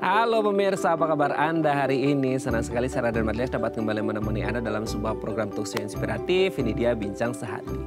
Halo pemirsa, apa kabar Anda hari ini? Senang sekali Sarah dan Marlies dapat kembali menemani Anda dalam sebuah program talkshow inspiratif. Ini dia Bincang Sehati.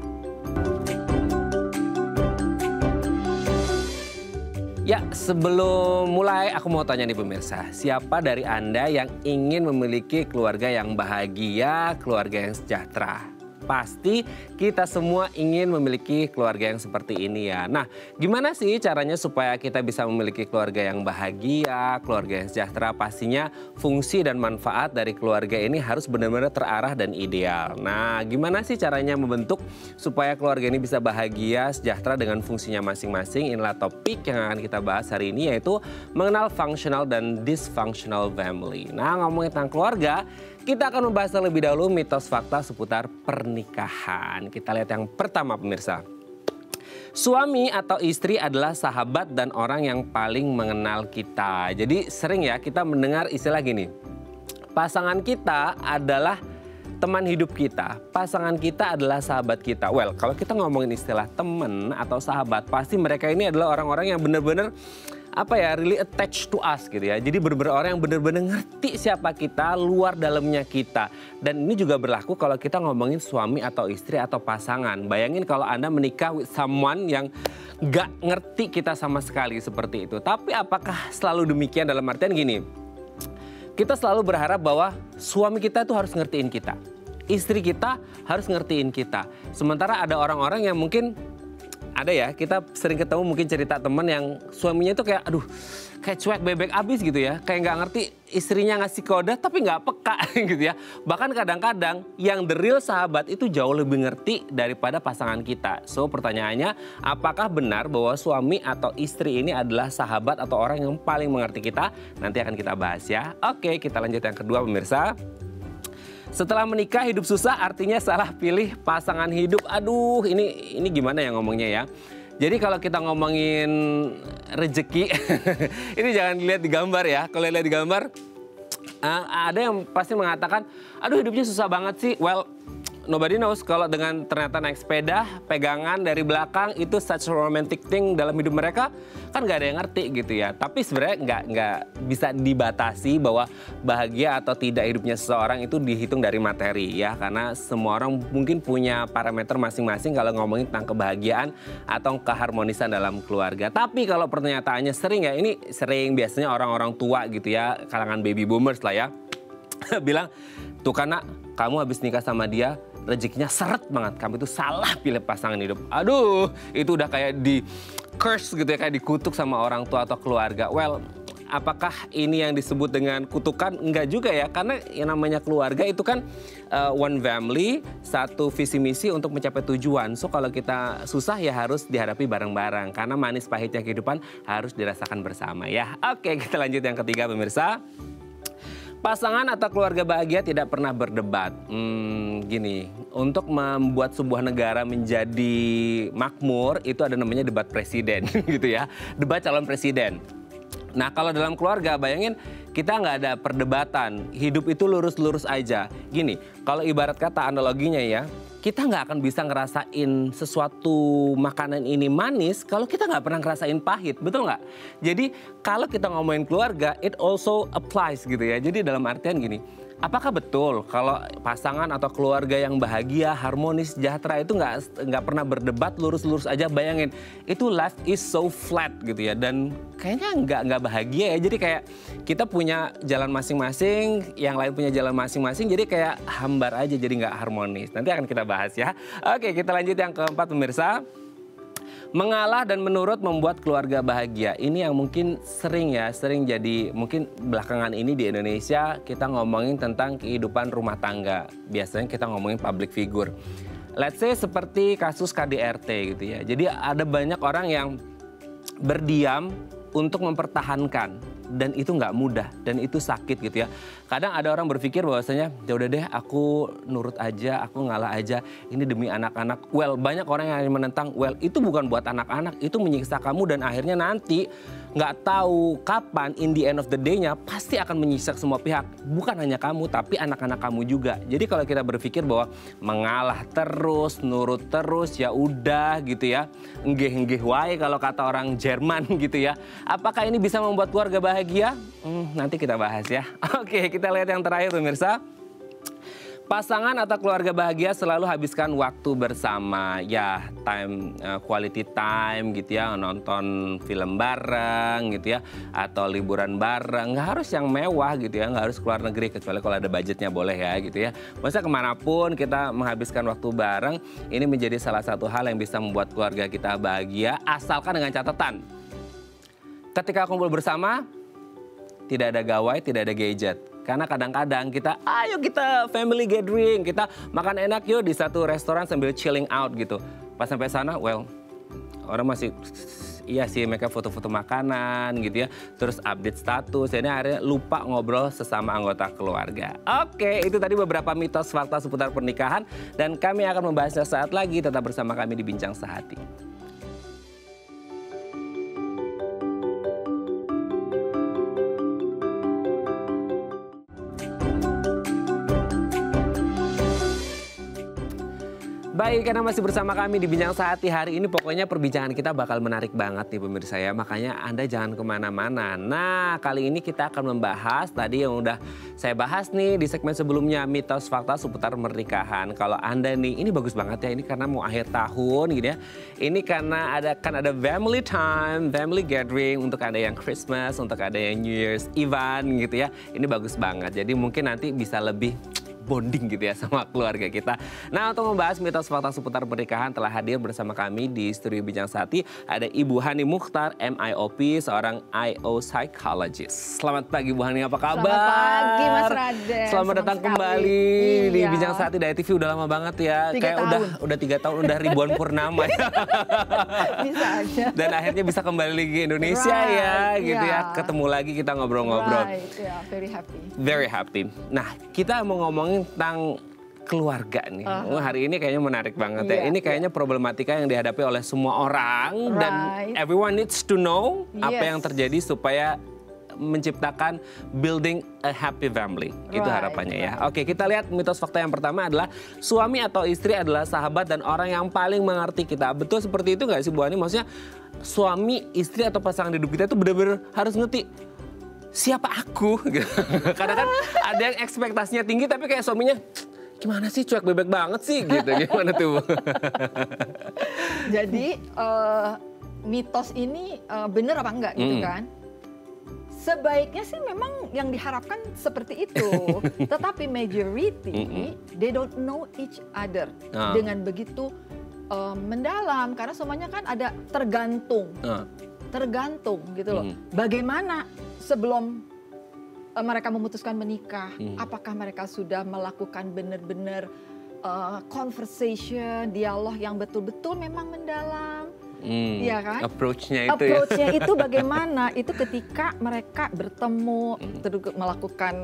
Ya, sebelum mulai aku mau tanya nih pemirsa, siapa dari Anda yang ingin memiliki keluarga yang bahagia, keluarga yang sejahtera? Pasti kita semua ingin memiliki keluarga yang seperti ini ya. Nah, gimana sih caranya supaya kita bisa memiliki keluarga yang bahagia, keluarga yang sejahtera? Pastinya fungsi dan manfaat dari keluarga ini harus benar-benar terarah dan ideal. Nah, gimana sih caranya membentuk supaya keluarga ini bisa bahagia, sejahtera dengan fungsinya masing-masing? Inilah topik yang akan kita bahas hari ini, yaitu mengenal functional dan dysfunctional family. Nah, ngomongin tentang keluarga, kita akan membahas terlebih dahulu mitos fakta seputar pernikahan. Kita lihat yang pertama pemirsa. Suami atau istri adalah sahabat dan orang yang paling mengenal kita. Jadi sering ya kita mendengar istilah gini. Pasangan kita adalah teman hidup kita. Pasangan kita adalah sahabat kita. Well, kalau kita ngomongin istilah teman atau sahabat, pasti mereka ini adalah orang-orang yang benar-benar really attached to us gitu ya. Jadi benar-benar orang yang benar-benar ngerti siapa kita, luar dalamnya kita. Dan ini juga berlaku kalau kita ngomongin suami atau istri atau pasangan. Bayangin kalau Anda menikah with someone yang gak ngerti kita sama sekali seperti itu. Tapi apakah selalu demikian? Dalam artian gini, kita selalu berharap bahwa suami kita itu harus ngertiin kita. Istri kita harus ngertiin kita. Sementara ada orang-orang yang mungkin ada ya, kita sering ketemu mungkin cerita teman yang suaminya itu kayak kayak cuek bebek abis gitu ya. Kayak nggak ngerti istrinya ngasih kode tapi nggak peka gitu ya. Bahkan kadang-kadang yang the real sahabat itu jauh lebih ngerti daripada pasangan kita. So pertanyaannya, apakah benar bahwa suami atau istri ini adalah sahabat atau orang yang paling mengerti kita? Nanti akan kita bahas ya. Oke, kita lanjut yang kedua pemirsa. Setelah menikah hidup susah artinya salah pilih pasangan hidup. Aduh, ini gimana ya ngomongnya ya. Jadi kalau kita ngomongin rezeki, ini jangan dilihat di gambar ya. Kalau lihat di gambar, ada yang pasti mengatakan, aduh hidupnya susah banget sih. Well, nobody knows kalau dengan ternyata naik sepeda, pegangan dari belakang itu such a romantic thing dalam hidup mereka, kan nggak ada yang ngerti gitu ya. Tapi sebenarnya nggak bisa dibatasi bahwa bahagia atau tidak hidupnya seseorang itu dihitung dari materi ya. Karena semua orang mungkin punya parameter masing-masing kalau ngomongin tentang kebahagiaan atau keharmonisan dalam keluarga. Tapi kalau pernyataannya sering ya, ini sering biasanya orang-orang tua gitu ya, kalangan baby boomers lah ya, bilang, tuh kan nak, kamu habis nikah sama dia, rezekinya seret banget, kamu itu salah pilih pasangan hidup. Aduh, itu udah kayak di curse gitu ya, kayak dikutuk sama orang tua atau keluarga. Well, apakah ini yang disebut dengan kutukan? Enggak juga ya, karena yang namanya keluarga itu kan one family, satu visi misi untuk mencapai tujuan. So kalau kita susah ya harus dihadapi bareng-bareng, karena manis pahitnya kehidupan harus dirasakan bersama ya. Oke, kita lanjut yang ketiga pemirsa. Pasangan atau keluarga bahagia tidak pernah berdebat. Gini, untuk membuat sebuah negara menjadi makmur itu ada namanya debat presiden gitu ya. Debat calon presiden. Nah kalau dalam keluarga bayangin kita nggak ada perdebatan. Hidup itu lurus-lurus aja. Gini, kalau ibarat kata analoginya ya, kita nggak akan bisa ngerasain sesuatu makanan ini manis kalau kita nggak pernah ngerasain pahit, betul nggak? Jadi kalau kita ngomongin keluarga, it also applies gitu ya. Jadi dalam artian gini, apakah betul kalau pasangan atau keluarga yang bahagia, harmonis, sejahtera itu nggak pernah berdebat, lurus-lurus aja? Bayangin, itu life is so flat gitu ya, dan kayaknya nggak bahagia ya. Jadi kayak kita punya jalan masing-masing, yang lain punya jalan masing-masing, jadi kayak hambar aja, jadi nggak harmonis. Nanti akan kita bahas ya. Oke, kita lanjut yang keempat pemirsa. Mengalah dan menurut membuat keluarga bahagia. Ini yang mungkin sering jadi, mungkin belakangan ini di Indonesia kita ngomongin tentang kehidupan rumah tangga. Biasanya kita ngomongin public figure. Let's say seperti kasus KDRT gitu ya. Jadi ada banyak orang yang berdiam untuk mempertahankan, dan itu nggak mudah dan itu sakit gitu ya. Kadang ada orang berpikir bahwasanya ya udah deh aku nurut aja, aku ngalah aja, ini demi anak-anak. Well, banyak orang yang menentang, well itu bukan buat anak-anak, itu menyiksa kamu dan akhirnya nanti nggak tahu kapan in the end of the day-nya pasti akan menyiksa semua pihak. Bukan hanya kamu, tapi anak-anak kamu juga. Jadi kalau kita berpikir bahwa mengalah terus, nurut terus, ya udah gitu ya. Enggeh-enggeh wae kalau kata orang Jerman gitu ya. Apakah ini bisa membuat keluarga bahagia? Nanti kita bahas ya. Oke, kita lihat yang terakhir pemirsa. Pasangan atau keluarga bahagia selalu habiskan waktu bersama, ya quality time gitu ya, nonton film bareng gitu ya, atau liburan bareng. Nggak harus yang mewah gitu ya, nggak harus keluar negeri kecuali kalau ada budgetnya boleh ya gitu ya. Maksudnya kemanapun kita menghabiskan waktu bareng, ini menjadi salah satu hal yang bisa membuat keluarga kita bahagia, asalkan dengan catatan. Ketika kumpul bersama, tidak ada gawai, tidak ada gadget. Karena kadang-kadang ayo kita family gathering, kita makan enak yuk di satu restoran sambil chilling out gitu. Pas sampai sana, orang masih, iya sih mereka foto-foto makanan gitu ya. Terus update status, ini akhirnya lupa ngobrol sesama anggota keluarga. Oke, itu tadi beberapa mitos fakta seputar pernikahan. Dan kami akan membahasnya saat lagi, tetap bersama kami di Bincang Sehati. Baik, karena masih bersama kami di Bincang Sehati hari ini, pokoknya perbincangan kita bakal menarik banget nih pemirsa ya. Makanya Anda jangan kemana-mana. Nah, kali ini kita akan membahas tadi yang udah saya bahas nih di segmen sebelumnya, mitos fakta seputar pernikahan. Kalau Anda nih, ini bagus banget ya, ini karena mau akhir tahun gitu ya. Ini karena ada family time, family gathering, untuk ada yang Christmas, untuk ada yang New Year's event gitu ya. Ini bagus banget, jadi mungkin nanti bisa lebih bonding gitu ya sama keluarga kita. Nah, untuk membahas mitos fakta seputar pernikahan telah hadir bersama kami di studio Bincang Sehati ada Ibu Hani Mukhtar, MIOP, seorang IO psychologist. Selamat pagi Bu Hani, apa kabar? Selamat pagi Mas Raden. Selamat datang kembali di Bincang Sehati dari TV, udah lama banget ya. 3 Kayak tahun. udah 3 tahun, udah ribuan purnama ya. Bisa aja. Dan akhirnya bisa kembali lagi ke Indonesia ya, gitu ya. Ketemu lagi kita ngobrol-ngobrol. Very happy. Very happy. Nah, kita mau ngomongin tentang keluarga nih. Hari ini kayaknya menarik banget ya. Ini kayaknya problematika yang dihadapi oleh semua orang dan everyone needs to know apa yang terjadi supaya menciptakan building a happy family. Itu harapannya ya. Oke, kita lihat mitos fakta yang pertama adalah suami atau istri adalah sahabat dan orang yang paling mengerti kita. Betul seperti itu nggak sih Bu Ani? Maksudnya suami, istri atau pasangan hidup kita itu benar-benar harus ngerti siapa aku. Karena kan ada yang ekspektasinya tinggi tapi kayak suaminya gimana sih, cuek bebek banget sih gitu. Gimana tuh? Jadi mitos ini benar apa enggak gitu kan? Sebaiknya sih memang yang diharapkan seperti itu. Tetapi majority they don't know each other dengan begitu mendalam, karena semuanya kan ada tergantung gitu loh. Bagaimana sebelum mereka memutuskan menikah, apakah mereka sudah melakukan benar-benar conversation, dialog yang betul-betul memang mendalam, ya kan? Approach-nya itu Approach-nya itu bagaimana? Itu ketika mereka bertemu, melakukan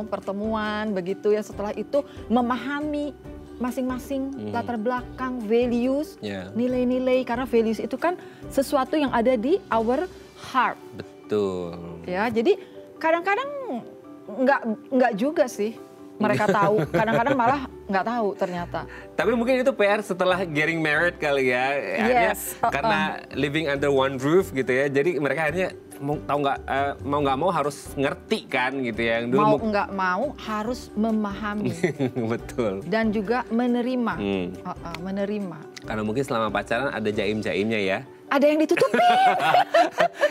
pertemuan begitu ya. Setelah itu memahami masing-masing latar belakang, values, nilai-nilai, karena values itu kan sesuatu yang ada di our heart. Betul. Ya, jadi kadang-kadang nggak juga sih mereka tahu, kadang-kadang malah nggak tahu ternyata. Tapi mungkin itu PR setelah getting married kali ya. Akhirnya karena living under one roof gitu ya. Jadi mereka akhirnya mau nggak mau harus ngerti kan gitu ya. Yang dulu mau nggak mau harus memahami. Betul. Dan juga menerima. Menerima. Karena mungkin selama pacaran ada jaim-jaimnya ya. Ada yang ditutupin.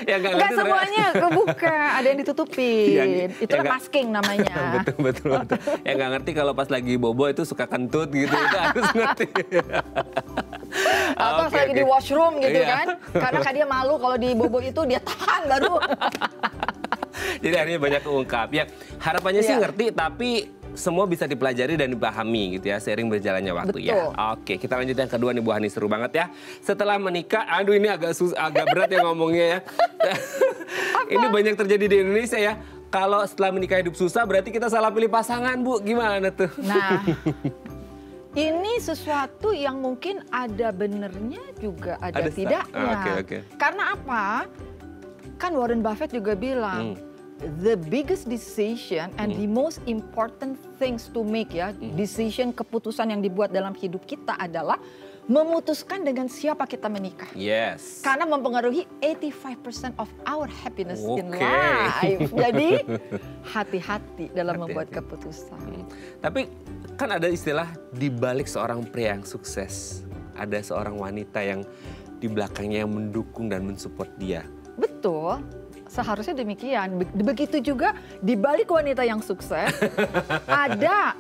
Ya, nggak semuanya kebuka, ada yang ditutupin. Itu masking namanya. Betul. Yang nggak ngerti kalau pas lagi bobo itu suka kentut gitu, itu harus ngerti. Atau lagi di washroom gitu kan. Karena kan dia malu kalau di bobo itu dia tahan baru. Jadi akhirnya banyak keungkap. Ya, harapannya sih ngerti, tapi semua bisa dipelajari dan dipahami gitu ya, seiring berjalannya waktu. Betul. Ya. Oke, kita lanjut yang kedua nih Bu Hani, seru banget ya. Setelah menikah, aduh ini agak berat ya ngomongnya ya. Ini banyak terjadi di Indonesia ya. Kalau setelah menikah hidup susah berarti kita salah pilih pasangan, Bu. Gimana tuh? Nah, ini sesuatu yang mungkin ada benernya juga ada tidaknya. Oke. Karena apa? Kan Warren Buffett juga bilang, the biggest decision and the most important things to make ya, decision keputusan yang dibuat dalam hidup kita adalah memutuskan dengan siapa kita menikah. Yes. Karena mempengaruhi 85% of our happiness in life. Jadi hati-hati dalam membuat keputusan. Tapi kan ada istilah di balik seorang pria yang sukses, ada seorang wanita yang di belakangnya yang mendukung dan mensupport dia. Betul. Seharusnya demikian. Begitu juga di balik wanita yang sukses, ada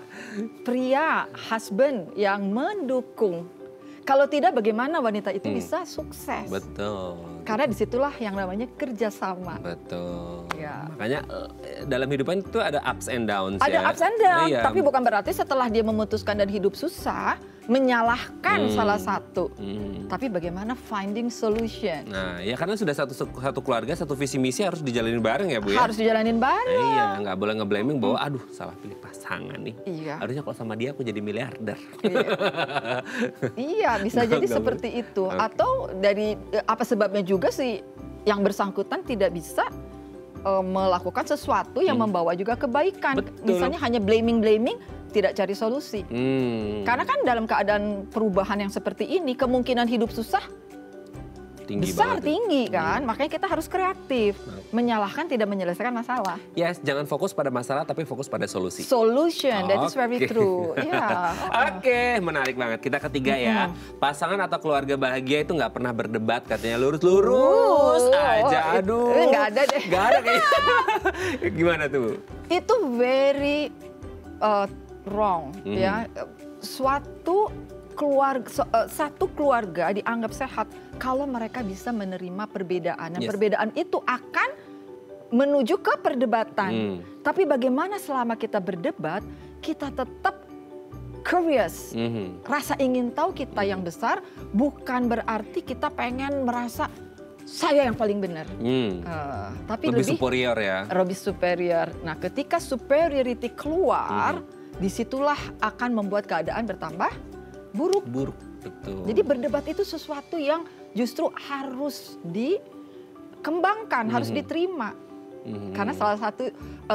pria, husband yang mendukung. Kalau tidak, bagaimana wanita itu bisa sukses? Betul. Karena disitulah yang namanya kerjasama. Betul. Ya. Makanya dalam hidupan itu ada ups and downs ada ya. Ada ups and downs, Iya. tapi bukan berarti setelah dia memutuskan dan hidup susah, menyalahkan salah satu. Tapi bagaimana finding solution? Nah, ya karena sudah satu keluarga, satu visi misi harus dijalanin bareng ya Bu ya. Harus dijalanin bareng. Iya, nggak boleh nge-blaming bahwa aduh salah pilih pasangan nih. Iya. Harusnya kalau sama dia aku jadi miliarder. Iya, bisa jadi seperti itu. Atau dari apa sebabnya juga sih yang bersangkutan tidak bisa melakukan sesuatu yang membawa juga kebaikan. Betul. Misalnya hanya blaming, tidak cari solusi. Karena kan dalam keadaan perubahan yang seperti ini, kemungkinan hidup susah tinggi kan. Makanya kita harus kreatif. Menyalahkan tidak menyelesaikan masalah. Yes, jangan fokus pada masalah tapi fokus pada solusi. Solution, that is very true. Yeah. Oke, menarik banget. Kita ketiga ya. Pasangan atau keluarga bahagia itu nggak pernah berdebat katanya. Lurus-lurus aja. Aduh. Nggak ada deh. Nggak ada kayaknya. Gimana tuh? Itu very wrong ya. Satu keluarga dianggap sehat kalau mereka bisa menerima perbedaan. Dan perbedaan itu akan menuju ke perdebatan. Tapi bagaimana selama kita berdebat, kita tetap curious. Rasa ingin tahu kita yang besar bukan berarti kita pengen merasa saya yang paling benar. Tapi lebih superior ya. Lebih superior. Nah, ketika superiority keluar, disitulah akan membuat keadaan bertambah buruk. Betul. Jadi berdebat itu sesuatu yang justru harus dikembangkan, harus diterima. Karena salah satu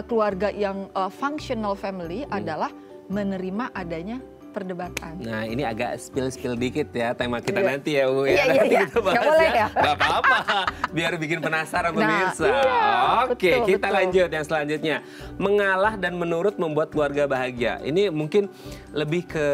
keluarga yang functional family adalah menerima adanya perdebatan. Nah, ini agak spill dikit ya tema kita nanti ya Bu ya. Iya. Kita bahas Nggak boleh ya. Nggak apa-apa. Biar bikin penasaran pemirsa. Oke, kita lanjut yang selanjutnya. Mengalah dan menurut membuat keluarga bahagia. Ini mungkin lebih ke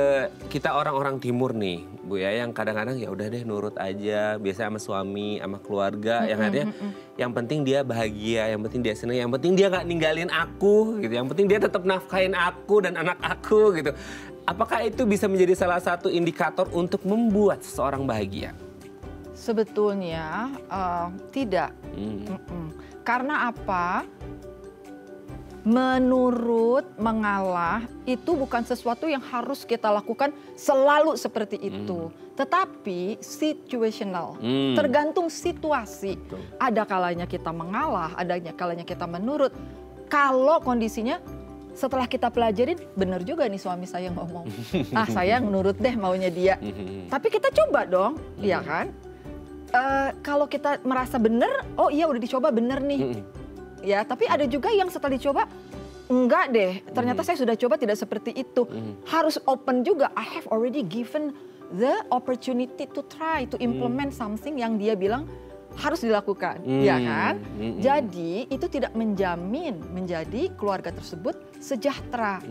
kita orang-orang timur nih Bu ya, yang kadang-kadang ya udah deh nurut aja, biasanya sama suami, sama keluarga, yang artinya yang penting dia bahagia, yang penting dia senang, yang penting dia nggak ninggalin aku gitu, yang penting dia tetap nafkahin aku dan anak aku gitu. Apakah itu bisa menjadi salah satu indikator untuk membuat seseorang bahagia? Sebetulnya tidak. Karena apa? Menurut, mengalah itu bukan sesuatu yang harus kita lakukan selalu seperti itu. Tetapi situational, tergantung situasi. Ada kalanya kita mengalah, ada kalanya kita menurut. Kalau kondisinya setelah kita pelajarin, benar juga nih suami saya ngomong. Saya nurut deh maunya dia. Tapi kita coba dong, ya kan? Kalau kita merasa benar, oh iya udah dicoba benar nih. Ya, tapi ada juga yang setelah dicoba, enggak deh, ternyata saya sudah coba tidak seperti itu. Harus open juga, I have already given the opportunity to try, to implement something yang dia bilang harus dilakukan, ya kan? Jadi itu tidak menjamin menjadi keluarga tersebut sejahtera,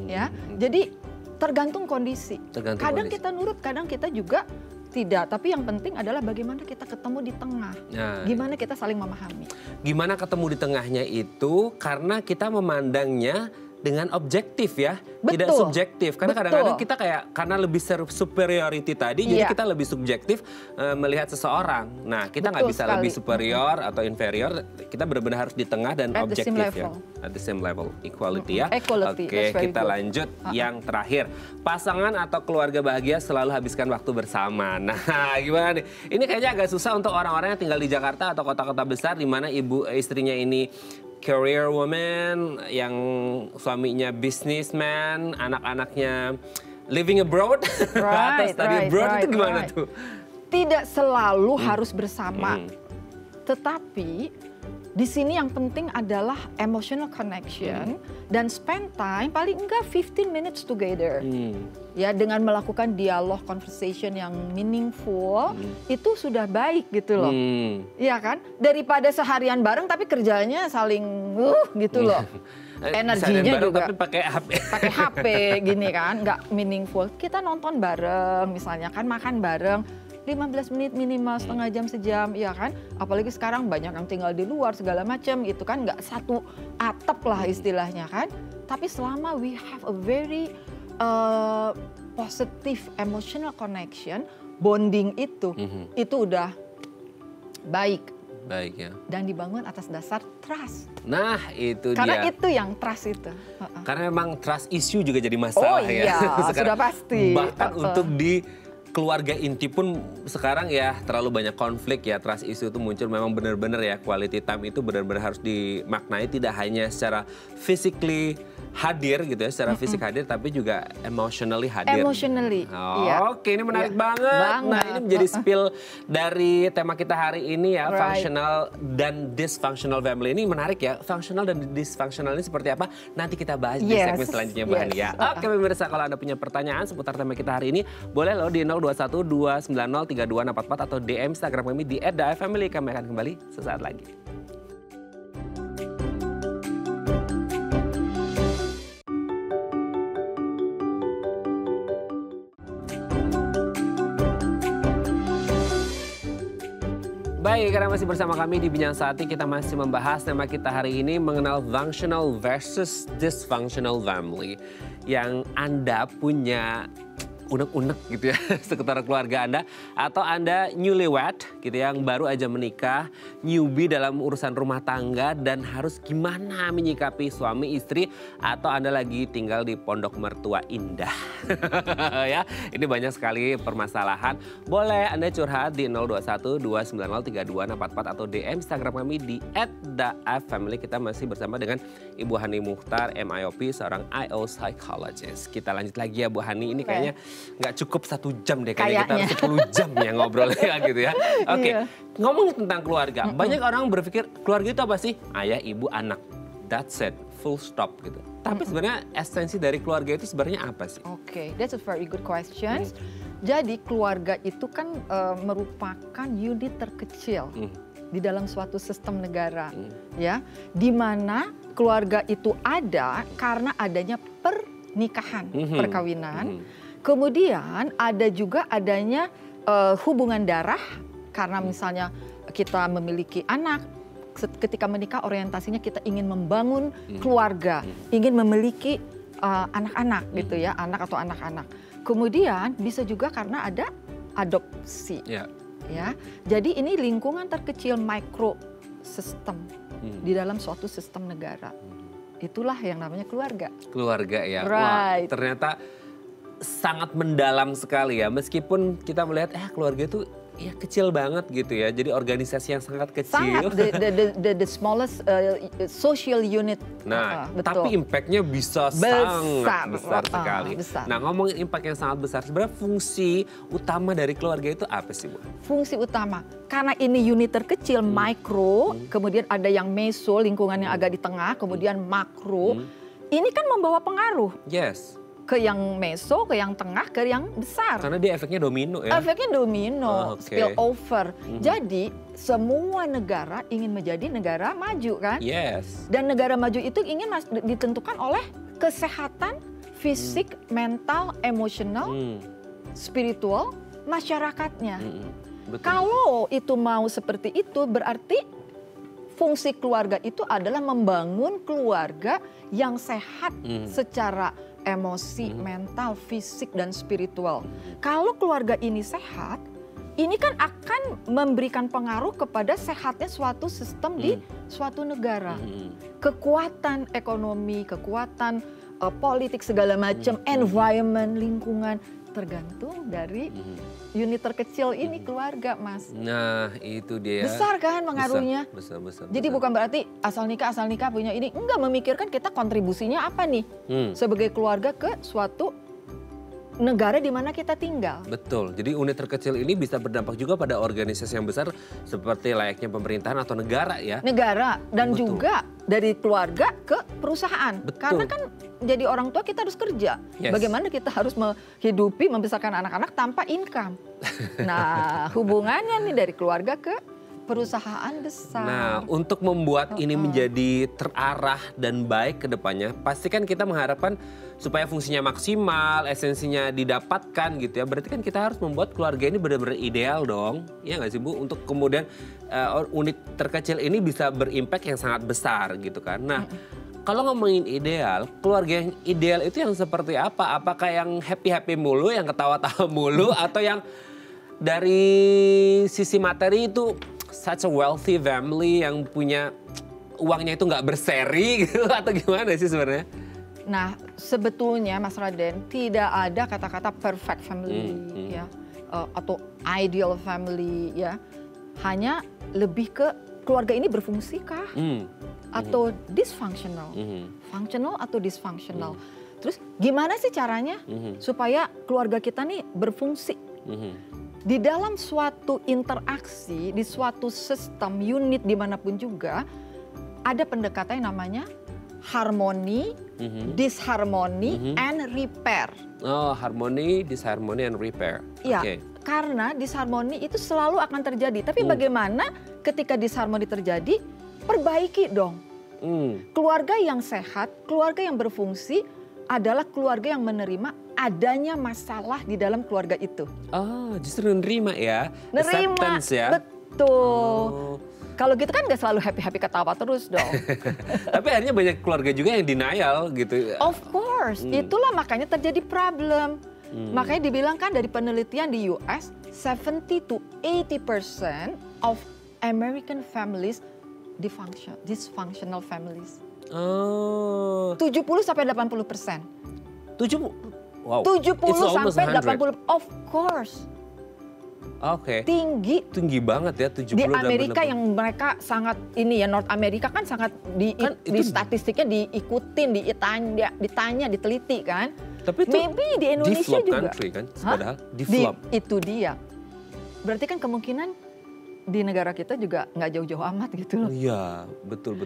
ya. Jadi tergantung kondisi. Kadang kita nurut, kadang kita juga tidak. Tapi yang penting adalah bagaimana kita ketemu di tengah, gimana kita saling memahami. Gimana ketemu di tengahnya itu karena kita memandangnya dengan objektif ya, tidak subjektif. Karena kadang-kadang kita kayak karena lebih superiority tadi, jadi kita lebih subjektif melihat seseorang. Nah, kita nggak bisa lebih superior atau inferior, kita benar-benar harus di tengah dan objektif ya. At the same level, equality ya. Oke, kita lanjut yang terakhir. Pasangan atau keluarga bahagia selalu habiskan waktu bersama. Nah, gimana nih? Ini kayaknya agak susah untuk orang-orang yang tinggal di Jakarta atau kota-kota besar di mana istrinya ini career woman, yang suaminya businessman, anak-anaknya living abroad atau study abroad, itu gimana tuh? Tidak selalu harus bersama. Tetapi di sini yang penting adalah emotional connection dan spend time paling enggak 15 minutes together. Ya, dengan melakukan dialog conversation yang meaningful itu sudah baik gitu loh. Iya kan? Daripada seharian bareng tapi kerjanya saling gitu loh. Energinya bareng, juga tapi pakai HP. Pakai HP gini kan, nggak meaningful. Kita nonton bareng misalnya kan, makan bareng. 15 menit minimal, setengah jam, sejam, ya kan? Apalagi sekarang banyak yang tinggal di luar segala macam gitu kan, nggak satu atap lah istilahnya kan. Tapi selama we have a very positive emotional connection, bonding itu udah baik. Baik ya. Dan dibangun atas dasar trust. Nah itu Karena dia. itu yang trust itu. Karena memang trust issue juga jadi masalah oh, iya, ya. sudah pasti. Bahkan untuk di keluarga inti pun sekarang ya terlalu banyak konflik ya, trust issue itu muncul. Memang benar-benar ya, quality time itu benar-benar harus dimaknai tidak hanya secara physically hadir gitu ya, secara fisik hadir, tapi juga emotionally hadir. Emotionally, iya. Oke, ini menarik banget. Nah, ini menjadi spill dari tema kita hari ini ya, functional dan dysfunctional family. Ini menarik ya, functional dan dysfunctional ini seperti apa? Nanti kita bahas di segmen selanjutnya, Mbak Hani ya. Oke, pemirsa, kalau Anda punya pertanyaan seputar tema kita hari ini, boleh loh di 0212903244 atau DM Instagram kami di @dafamily. Kami akan kembali sesaat lagi. Baik, karena masih bersama kami di Bincang Saati, kita masih membahas tema kita hari ini mengenal functional versus dysfunctional family. Yang Anda punya unek-unek gitu ya sekitar keluarga Anda, atau Anda newlywed gitu yang baru aja menikah, newbie dalam urusan rumah tangga dan harus gimana menyikapi suami istri, atau Anda lagi tinggal di pondok mertua indah. Ya, ini banyak sekali permasalahan. Boleh Anda curhat di 0212903244 atau DM Instagram kami di @dafamily. Kita masih bersama dengan Ibu Hani Muchtar, MIOP, seorang IO psychologist. Kita lanjut lagi ya Bu Hani, ini kayaknya nggak cukup 1 jam deh, kayaknya kita harus 10 jam ya ngobrolnya gitu ya. Oke, ngomongin tentang keluarga, banyak orang berpikir keluarga itu apa sih? Ayah, ibu, anak, that's it, full stop gitu. Tapi sebenarnya esensi dari keluarga itu sebenarnya apa sih? Oke, that's a very good question. Jadi keluarga itu kan merupakan unit terkecil di dalam suatu sistem negara, ya, di mana keluarga itu ada karena adanya pernikahan, perkawinan. Kemudian ada juga adanya hubungan darah, karena misalnya kita memiliki anak, ketika menikah orientasinya kita ingin membangun keluarga, ingin memiliki anak-anak gitu ya, anak atau anak-anak. Kemudian bisa juga karena ada adopsi, ya. Jadi ini lingkungan terkecil, micro system di dalam suatu sistem negara. Itulah yang namanya keluarga. Keluarga ya, wah ternyata sangat mendalam sekali ya, meskipun kita melihat keluarga itu ya kecil banget gitu ya, jadi organisasi yang sangat kecil. Sangat, the smallest social unit. Nah, betul. Tapi impactnya bisa sangat besar sekali. Besar. Nah, ngomongin impact yang sangat besar, sebenarnya fungsi utama dari keluarga itu apa sih Bu? Fungsi utama, karena ini unit terkecil, micro, kemudian ada yang meso, lingkungan yang agak di tengah, kemudian makro. Ini kan membawa pengaruh. Yes. Ke yang meso, ke yang tengah, ke yang besar. Karena dia efeknya domino ya? Efeknya domino, spill over. Jadi semua negara ingin menjadi negara maju kan? Yes. Dan negara maju itu ingin ditentukan oleh kesehatan fisik, mental, emosional, spiritual masyarakatnya. Betul. Kalau itu mau seperti itu, berarti fungsi keluarga itu adalah membangun keluarga yang sehat secara emosi, mental, fisik, dan spiritual. Kalau keluarga ini sehat, ini kan akan memberikan pengaruh kepada sehatnya suatu sistem di suatu negara. Kekuatan ekonomi, kekuatan politik segala macam, environment, lingkungan, tergantung dari unit terkecil ini, keluarga, Mas. Nah, itu dia. Besar kan pengaruhnya? Besar. Jadi bukan berarti asal nikah punya ini. Enggak, memikirkan kita kontribusinya apa nih sebagai keluarga ke suatu negara di mana kita tinggal. Betul, jadi unit terkecil ini bisa berdampak juga pada organisasi yang besar seperti layaknya pemerintahan atau negara ya. Negara dan Betul. juga dari keluarga ke perusahaan. Betul. Karena kan jadi orang tua kita harus kerja. Yes. Bagaimana kita harus menghidupi, membesarkan anak-anak tanpa income. Nah, hubungannya nih dari keluarga ke perusahaan besar. Nah, untuk membuat ini menjadi terarah dan baik ke depannya, pasti kan kita mengharapkan supaya fungsinya maksimal, esensinya didapatkan gitu ya. Berarti kan kita harus membuat keluarga ini benar-benar ideal dong. Iya nggak sih Bu? Untuk kemudian unit terkecil ini bisa berimpact yang sangat besar gitu kan. Nah, kalau ngomongin ideal, keluarga yang ideal itu yang seperti apa? Apakah yang happy-happy mulu, yang ketawa-tawa mulu, atau yang dari sisi materi itu such a wealthy family yang punya uangnya itu nggak berseri gitu atau gimana sih sebenarnya? Nah, sebetulnya Mas Raden tidak ada kata-kata perfect family ya atau ideal family ya. Hanya lebih ke keluarga ini berfungsi kah atau dysfunctional? Functional atau dysfunctional? Terus gimana sih caranya supaya keluarga kita nih berfungsi? Di dalam suatu interaksi, di suatu sistem, unit dimanapun juga, ada pendekatan yang namanya harmoni, disharmoni, and repair. Oh, harmoni, disharmoni, and repair. Iya, Okay. karena disharmoni itu selalu akan terjadi. Tapi bagaimana ketika disharmoni terjadi, perbaiki dong. Keluarga yang sehat, keluarga yang berfungsi adalah keluarga yang menerima adanya masalah di dalam keluarga itu. Oh, justru menerima ya. Nerima, Acceptance ya. betul. Oh. Kalau gitu kan gak selalu happy-happy ketawa terus dong. Tapi akhirnya banyak keluarga juga yang denial gitu. Of course, itulah makanya terjadi problem. Makanya dibilang kan dari penelitian di US, 70 to 80% of American families dysfunctional families. Oh. 70 sampai 80%. 70. Wow. 70 It's almost sampai 100. 80, of course. Oke. Tinggi Banget ya 70 di dan Amerika 80. yang mereka sangat ini ya, North Amerika kan sangat di statistiknya diikutin, ditanya, diteliti kan. Tapi itu Maybe di Indonesia developed juga. country kan, Hah? padahal developed. Itu dia. Berarti kan kemungkinan di negara kita juga nggak jauh-jauh amat gitu loh. Iya, betul.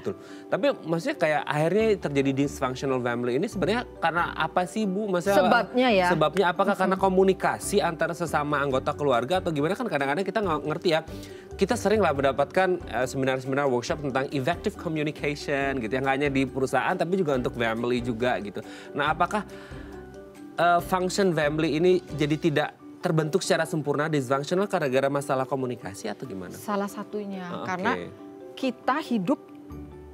Tapi maksudnya kayak akhirnya terjadi dysfunctional family ini sebenarnya karena apa sih Bu? Maksudnya Sebabnya ya. Sebabnya apakah karena komunikasi antara sesama anggota keluarga atau gimana? Kan kadang-kadang kita nggak ngerti ya. Kita sering lah mendapatkan seminar-seminar workshop tentang effective communication gitu ya. Nggak hanya di perusahaan tapi juga untuk family juga gitu. Nah, apakah function family ini jadi tidak terbentuk secara sempurna dysfunctional gara-gara masalah komunikasi atau gimana? Salah satunya Oke. karena kita hidup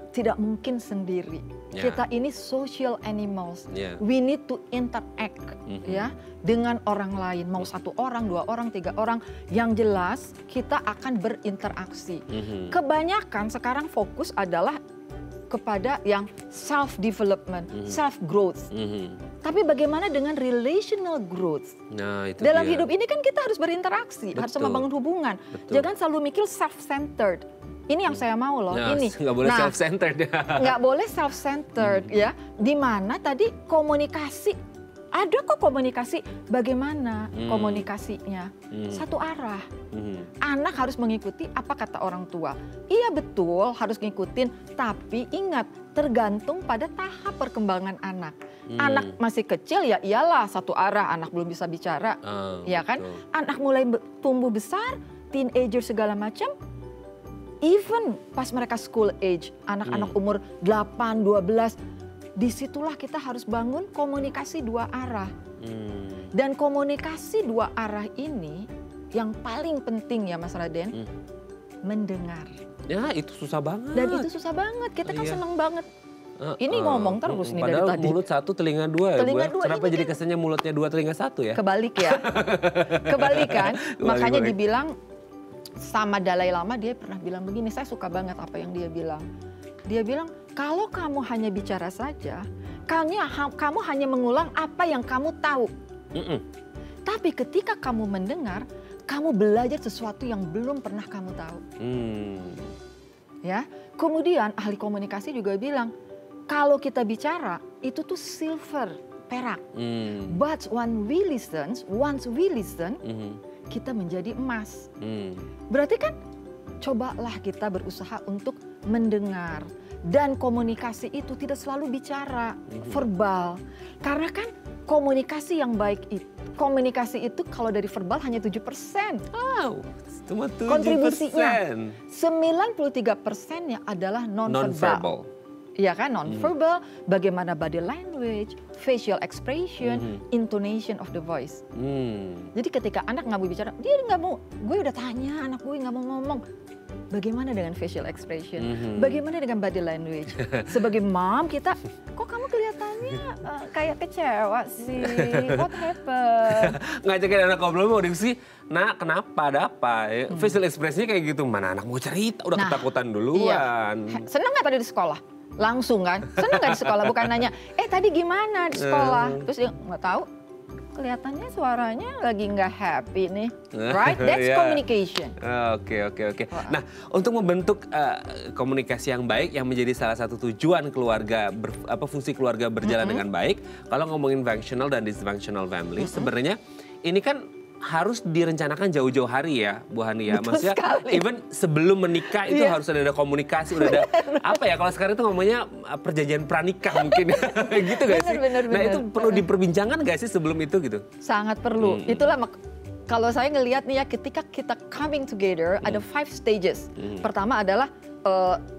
tidak mungkin sendiri. Ya. Kita ini social animals. Ya. We need to interact ya dengan orang lain. Mau satu orang, 2 orang, 3 orang. Yang jelas kita akan berinteraksi. Kebanyakan sekarang fokus adalah kepada yang self development, self growth. Tapi bagaimana dengan relational growth? Nah, itu Dalam dia. hidup ini kan kita harus berinteraksi, harus Betul. membangun hubungan. Betul. Jangan selalu mikir self-centered. Ini yang saya mau loh, Nah, ini. nggak boleh self-centered ya. Nggak boleh self-centered ya. Dimana tadi komunikasi, ada kok komunikasi. Bagaimana komunikasinya? Satu arah. Anak harus mengikuti apa kata orang tua. Iya betul harus ngikutin, tapi ingat tergantung pada tahap perkembangan anak. Anak masih kecil ya iyalah satu arah, anak belum bisa bicara. Ya kan? Betul. Anak mulai tumbuh besar, teenager segala macam. Even pas mereka school age, anak-anak umur 8, 12, disitulah kita harus bangun komunikasi 2 arah. Dan komunikasi 2 arah ini yang paling penting ya Mas Raden, mendengar. Ya itu susah banget. Dan itu susah banget, kita kan Iya. seneng banget. Ini ngomong terus nih dari Padahal tadi. mulut 1 telinga 2 ya Bu. Telinga ya? 2 Kenapa ini jadi kan kesannya mulutnya 2 telinga 1 ya? Kebalik ya. Kebalik kan. Makanya Kebalik. dibilang sama Dalai Lama, dia pernah bilang begini, saya suka banget apa yang dia bilang. Dia bilang, kalau kamu hanya bicara saja, kamu hanya mengulang apa yang kamu tahu. Tapi ketika kamu mendengar, kamu belajar sesuatu yang belum pernah kamu tahu. Ya. Kemudian ahli komunikasi juga bilang, kalau kita bicara, itu tuh silver. perak. But once we listen, kita menjadi emas. Berarti kan cobalah kita berusaha untuk mendengar. Dan komunikasi itu tidak selalu bicara verbal. Karena kan komunikasi yang baik itu kalau dari verbal hanya 7%. Wow, cuma 7%. Kontribusinya 93%-nya adalah non-verbal. Iya kan, non-verbal, bagaimana body language, facial expression, intonation of the voice. Jadi ketika anak nggak mau bicara, dia nggak mau, gue udah tanya anak gue nggak mau ngomong. Bagaimana dengan facial expression? Bagaimana dengan body language? Sebagai mom kita, kok kamu kelihatannya kayak kecewa sih? What happened? Ngajakin anak ngobrol mau diskusi, nak kenapa, ada apa? Facial expressinya kayak gitu, mana anak mau cerita, udah ketakutan duluan. Iya. Seneng nggak tadi di sekolah? Langsung kan? Seneng nggak di sekolah? Bukan nanya, tadi gimana di sekolah? Terus dia nggak tahu. Kelihatannya suaranya lagi nggak happy nih, right? That's communication. Oke. Nah, untuk membentuk komunikasi yang baik yang menjadi salah satu tujuan keluarga, fungsi keluarga berjalan dengan baik. Kalau ngomongin functional dan dysfunctional family, sebenarnya ini kan harus direncanakan jauh-jauh hari ya, Bu Hani ya. Maksudnya even sebelum menikah itu harus ada komunikasi, udah ada apa ya, kalau sekarang itu ngomongnya perjanjian pranikah mungkin gitu gak sih? Nah itu perlu diperbincangkan gak sih sebelum itu gitu? Sangat perlu. Itulah kalau saya ngelihat nih ya, ketika kita coming together ada 5 stages. Pertama adalah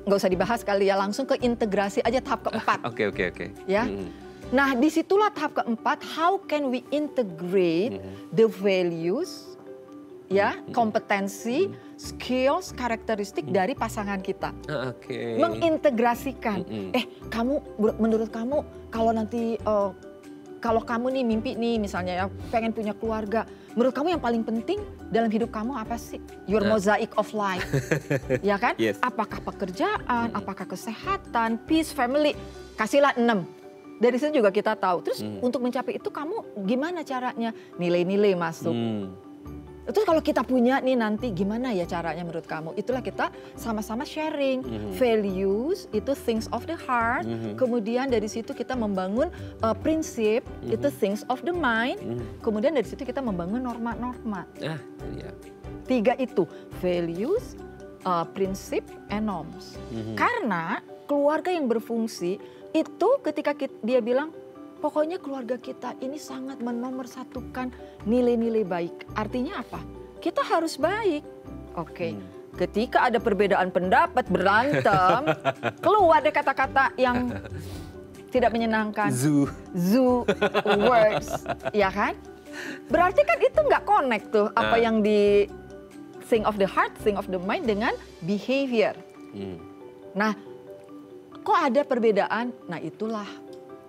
nggak usah dibahas kali ya, langsung ke integrasi aja tahap keempat. Oke. Ya. Nah, disitulah tahap keempat, how can we integrate the values, ya, kompetensi, skills, karakteristik dari pasangan kita. Mengintegrasikan. Menurut kamu, kalau nanti, kalau kamu nih mimpi nih misalnya ya, pengen punya keluarga, menurut kamu yang paling penting dalam hidup kamu apa sih? Your mosaic of life, ya kan? Apakah pekerjaan, apakah kesehatan, peace, family, kasihlah 6. Dari situ juga kita tahu. Terus untuk mencapai itu kamu gimana caranya? Nilai-nilai masuk. Terus kalau kita punya nih nanti gimana ya caranya menurut kamu? Itulah kita sama-sama sharing. Values itu things of the heart. Kemudian dari situ kita membangun prinsip, itu things of the mind. Kemudian dari situ kita membangun norma-norma. 3 itu, values, prinsip, and norms. Karena keluarga yang berfungsi itu ketika dia bilang, pokoknya keluarga kita ini sangat menomorsatukan nilai-nilai baik. Artinya apa? Kita harus baik. Ketika ada perbedaan pendapat, berantem, keluar deh kata-kata yang tidak menyenangkan. Zoo words, ya kan? Berarti kan itu nggak connect tuh, apa yang di thing of the heart, thing of the mind dengan behavior. Nah, kok ada perbedaan? Nah itulah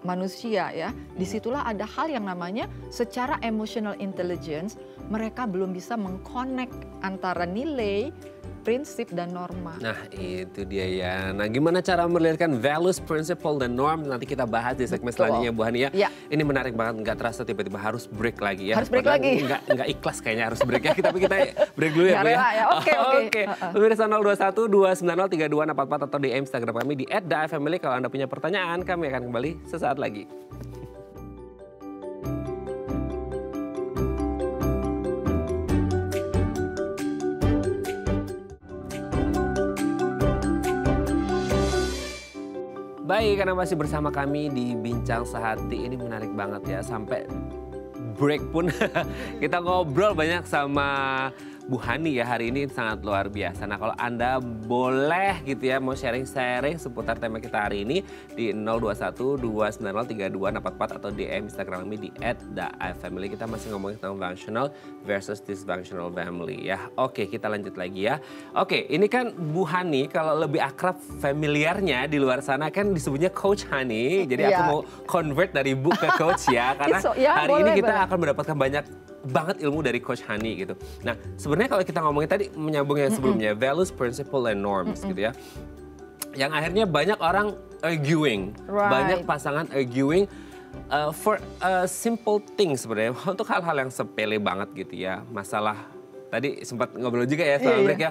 manusia ya. Disitulah ada hal yang namanya secara emotional intelligence, mereka belum bisa mengconnect antara nilai, prinsip, dan norma. Nah itu dia ya. Nah gimana cara melahirkan values, principle, dan norm? Nanti kita bahas di segmen selanjutnya Bu Hani ya. Ini menarik banget, nggak terasa tiba-tiba harus break lagi ya. Harus break lagi. Nggak ikhlas kayaknya harus break ya. Tapi kita break dulu ya Bu ya. Oke. Pemirsa 021-290-3244 atau di Instagram kami di @daifamily. Kalau Anda punya pertanyaan, kami akan kembali sesaat lagi. Baik, karena masih bersama kami di Bincang Sehati, ini menarik banget ya. Sampai break pun kita ngobrol banyak sama Bu Hani ya, hari ini sangat luar biasa. Nah kalau Anda boleh gitu ya mau sharing-sharing seputar tema kita hari ini di 021-290-3244 atau DM Instagram kami di @daifamily. Kita masih ngomongin tentang functional versus dysfunctional family ya. Oke, kita lanjut lagi ya. Oke, ini kan Bu Hani kalau lebih akrab familiarnya di luar sana kan disebutnya Coach Hani. Jadi aku mau convert dari Bu ke Coach ya. Karena hari ini kita akan mendapatkan banyak banget ilmu dari Coach Hani gitu. Nah sebenarnya kalau kita ngomongin tadi menyambung yang sebelumnya, values, principle, and norms gitu ya. Yang akhirnya banyak orang arguing, banyak pasangan arguing for simple things sebenarnya. Untuk hal-hal yang sepele banget gitu ya. Masalah tadi sempat ngobrol juga ya soal break ya.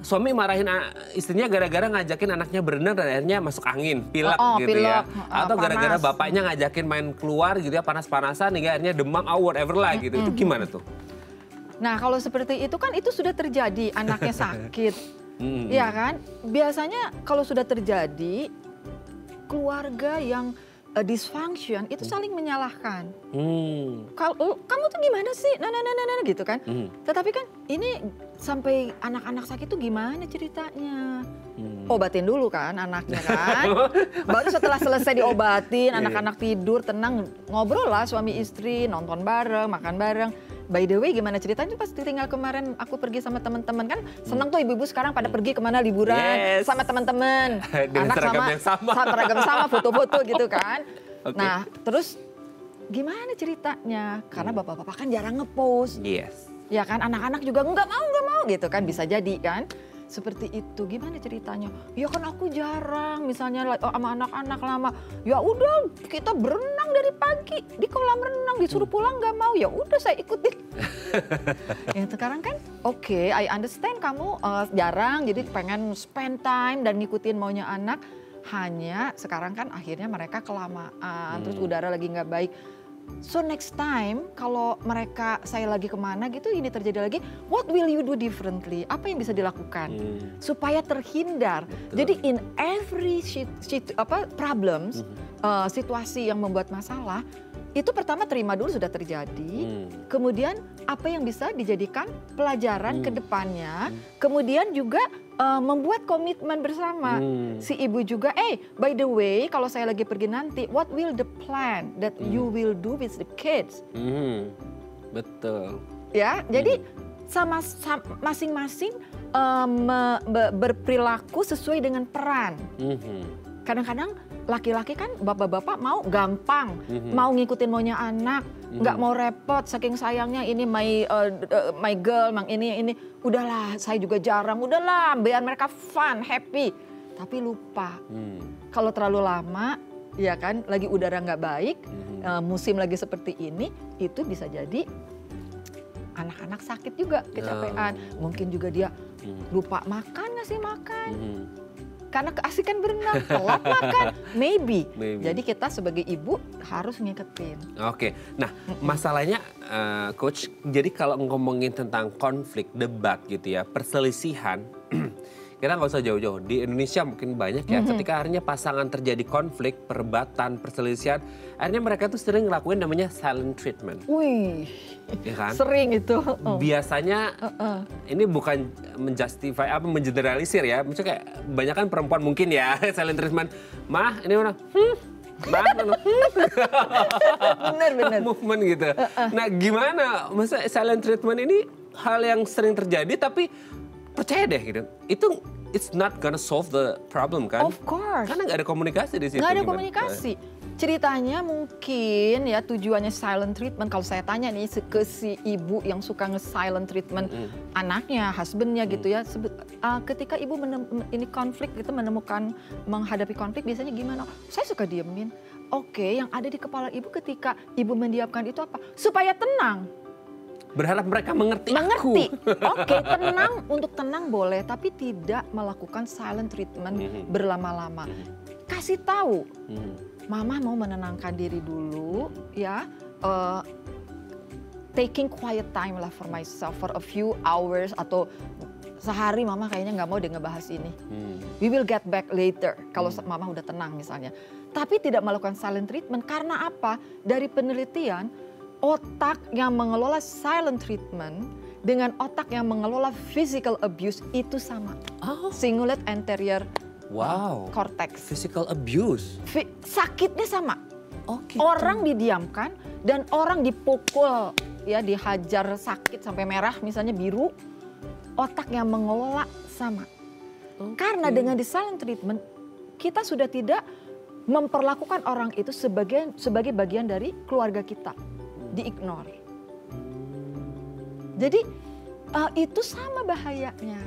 Suami marahin istrinya gara-gara ngajakin anaknya berenang dan akhirnya masuk angin, pilek gitu ya. Atau gara-gara bapaknya ngajakin main keluar gitu ya, panas-panasan hingga akhirnya demam, whatever lah gitu. Itu gimana tuh? Nah kalau seperti itu kan itu sudah terjadi, anaknya sakit. Ya kan? Biasanya kalau sudah terjadi, keluarga yang dysfunction itu saling menyalahkan. Kalau kamu tuh gimana sih? Nah, gitu kan. Tetapi kan ini sampai anak-anak sakit tuh gimana ceritanya? Obatin dulu kan anaknya kan. Baru setelah selesai diobatin, anak-anak tidur, tenang, ngobrol lah suami istri, nonton bareng, makan bareng. By the way gimana ceritanya pas tinggal kemarin aku pergi sama teman-teman kan senang tuh ibu-ibu sekarang pada pergi kemana liburan sama teman-teman. Anak sama seragam sama foto-foto gitu kan. Nah terus gimana ceritanya? Karena bapak-bapak kan jarang ngepost. Ya kan anak-anak juga nggak mau gitu kan bisa jadi kan. Seperti itu gimana ceritanya? Ya kan aku jarang misalnya sama anak-anak lama. Ya udah kita berenang dari pagi di kolam renang disuruh pulang nggak mau ya udah saya ikutin. Ya sekarang kan oke, I understand kamu jarang jadi pengen spend time dan ngikutin maunya anak. Hanya sekarang kan akhirnya mereka kelamaan terus udara lagi nggak baik. So next time kalau saya lagi kemana gitu ini terjadi lagi, what will you do differently? Apa yang bisa dilakukan supaya terhindar? Jadi in every problems, situasi yang membuat masalah, itu pertama terima dulu sudah terjadi, kemudian apa yang bisa dijadikan pelajaran ke depannya, kemudian juga membuat komitmen bersama. Si ibu juga, by the way kalau saya lagi pergi nanti, what will the plan that you will do with the kids? Betul. Ya, jadi sama masing-masing berperilaku sesuai dengan peran. Kadang-kadang laki-laki kan bapak-bapak mau gampang, mau ngikutin maunya anak, nggak mau repot saking sayangnya ini my girl, mang ini, udahlah saya juga jarang, udahlah biar mereka fun, happy. Tapi lupa, kalau terlalu lama, ya kan lagi udara nggak baik, musim lagi seperti ini, itu bisa jadi anak-anak sakit juga, kecapean. Mungkin juga dia lupa makan, ngasih makan. Karena keasikan berenang, telat makan, maybe. Jadi kita sebagai ibu harus ngiketin. Oke, nah masalahnya Coach, jadi kalau ngomongin tentang konflik, debat gitu ya, perselisihan, kita nggak usah jauh-jauh. Di Indonesia mungkin banyak ya, ketika akhirnya pasangan terjadi konflik, perdebatan, perselisihan, akhirnya mereka tuh sering ngelakuin namanya silent treatment. Wih, ya kan? Sering itu. Biasanya ini bukan menjustify apa mengeneralisir ya, maksudnya kayak banyak kan perempuan mungkin ya silent treatment. Mah ini mana? Bener. Movement gitu. Nah gimana, masa silent treatment ini hal yang sering terjadi tapi percaya deh gitu, itu it's not gonna solve the problem kan? Of course. Karena nggak ada komunikasi di situ. Nggak ada komunikasi. Ceritanya mungkin ya tujuannya silent treatment, kalau saya tanya nih ke si ibu yang suka nge-silent treatment anaknya, husbandnya gitu ya. Ketika ibu ini konflik gitu, menghadapi konflik biasanya gimana? Saya suka diemin. Oke, yang ada di kepala ibu ketika ibu mendiamkan itu apa? Supaya tenang. Berharap mereka mengerti aku. Oke, tenang, untuk tenang boleh, tapi tidak melakukan silent treatment berlama-lama. Kasih tahu, mama mau menenangkan diri dulu ya, taking quiet time lah for myself for a few hours atau sehari mama kayaknya nggak mau deh ngebahas ini. We will get back later kalau mama udah tenang misalnya. Tapi tidak melakukan silent treatment karena apa? Dari penelitian, otak yang mengelola silent treatment dengan otak yang mengelola physical abuse itu sama. Cingulate anterior cortex. Physical abuse? Sakitnya sama. Gitu. Orang didiamkan dan orang dipukul, ya dihajar sakit sampai merah misalnya biru. Otak yang mengelola sama. Karena dengan di silent treatment, kita sudah tidak memperlakukan orang itu sebagai bagian dari keluarga kita. Di-ignore. Jadi itu sama bahayanya.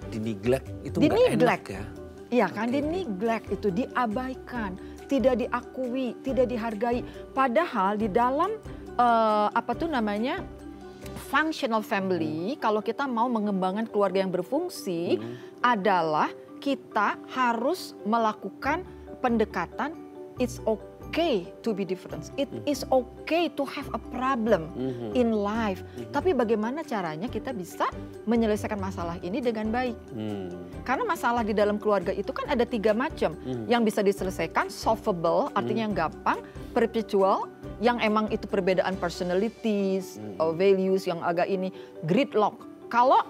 Di-neglect itu nggak enak ya? Iya kan, di-neglect itu diabaikan, tidak diakui, tidak dihargai. Padahal di dalam functional family, kalau kita mau mengembangkan keluarga yang berfungsi, adalah kita harus melakukan pendekatan it's okay to be different. It is okay to have a problem in life. Tapi bagaimana caranya kita bisa menyelesaikan masalah ini dengan baik? Karena masalah di dalam keluarga itu kan ada 3 macam. Yang bisa diselesaikan, solvable, artinya yang gampang, perpetual, yang emang itu perbedaan personalities, values yang agak ini, gridlock. Kalau